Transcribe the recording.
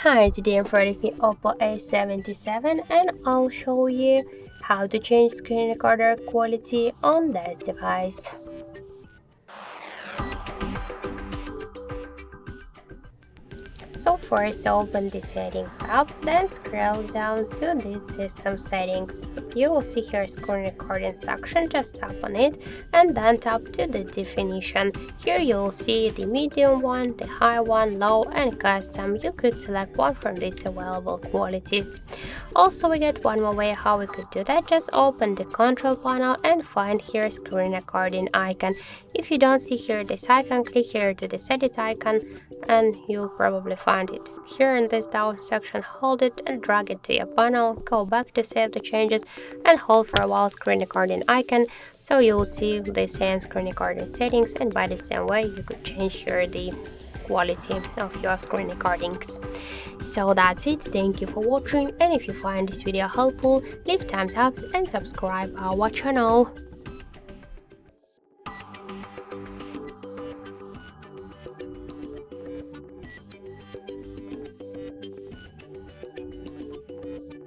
Hi, today I'm running the Oppo A77 and I'll show you how to change screen recorder quality on this device. So first open the settings app, then scroll down to the system settings. You will see here screen recording section, just tap on it and then tap to the definition. Here you'll see the medium one, the high one, low and custom. You could select one from these available qualities. Also we get one more way how we could do that. Just open the control panel and find here screen recording icon. If you don't see here this icon, click here to the edit icon and you'll probably find it. Here in this down section, hold it and drag it to your panel, go back to save the changes and hold for a while screen recording icon, so you'll see the same screen recording settings, and by the same way you could change here the quality of your screen recordings. So that's it, thank you for watching, and if you find this video helpful, leave thumbs up and subscribe our channel.